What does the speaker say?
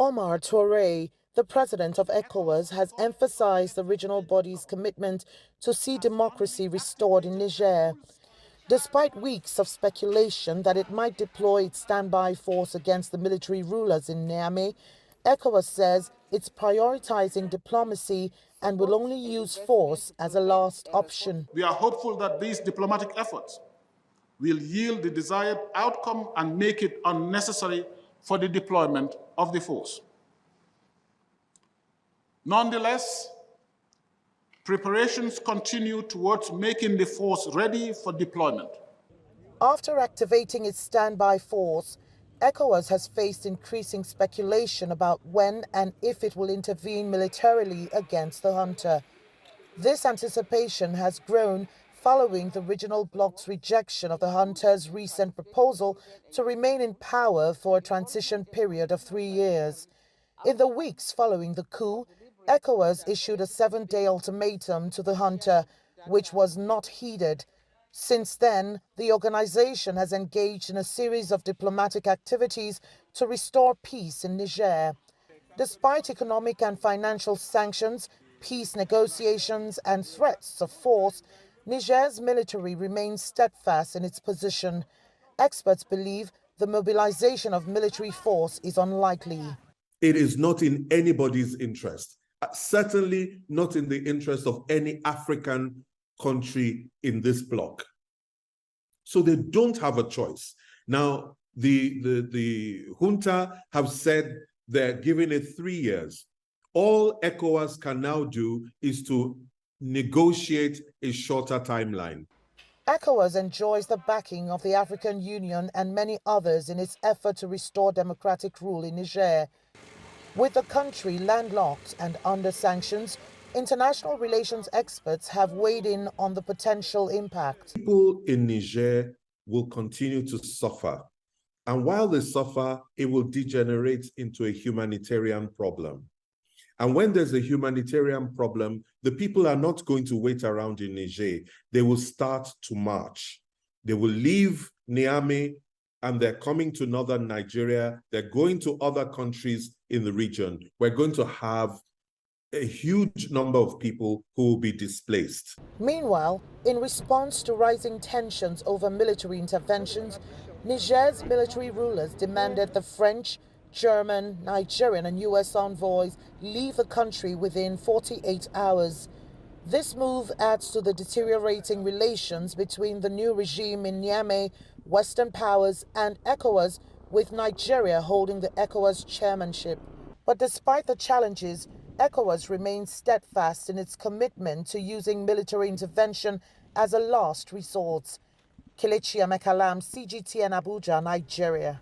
Omar Touré, the president of ECOWAS, has emphasized the regional body's commitment to see democracy restored in Niger. Despite weeks of speculation that it might deploy its standby force against the military rulers in Niamey, ECOWAS says it's prioritizing diplomacy and will only use force as a last option. We are hopeful that these diplomatic efforts will yield the desired outcome and make it unnecessary for the deployment of the force. Nonetheless, preparations continue towards making the force ready for deployment. After activating its standby force, ECOWAS has faced increasing speculation about when and if it will intervene militarily against the junta. This anticipation has grown following the regional bloc's rejection of the junta's recent proposal to remain in power for a transition period of 3 years. In the weeks following the coup, ECOWAS issued a 7-day ultimatum to the junta, which was not heeded. Since then, the organization has engaged in a series of diplomatic activities to restore peace in Niger. Despite economic and financial sanctions, peace negotiations, and threats of force, Niger's military remains steadfast in its position. Experts believe the mobilization of military force is unlikely. It is not in anybody's interest, certainly not in the interest of any African country in this bloc. So they don't have a choice. Now, the junta have said they're giving it 3 years. All ECOWAS can now do is to negotiate a shorter timeline. ECOWAS enjoys the backing of the African Union and many others in its effort to restore democratic rule in Niger. With the country landlocked and under sanctions, international relations experts have weighed in on the potential impact. People in Niger will continue to suffer. And while they suffer, it will degenerate into a humanitarian problem. And when there's a humanitarian problem, the people are not going to wait around in Niger. They will start to march. They will leave Niamey and they're coming to northern Nigeria. They're going to other countries in the region. We're going to have a huge number of people who will be displaced. Meanwhile, in response to rising tensions over military interventions, Niger's military rulers demanded the French, German, Nigerian and U.S. envoys leave the country within 48 hours. This move adds to the deteriorating relations between the new regime in Niamey, Western powers and ECOWAS, with Nigeria holding the ECOWAS chairmanship. But despite the challenges, ECOWAS remains steadfast in its commitment to using military intervention as a last resort. Kelechi Emekalam, CGTN Abuja, Nigeria.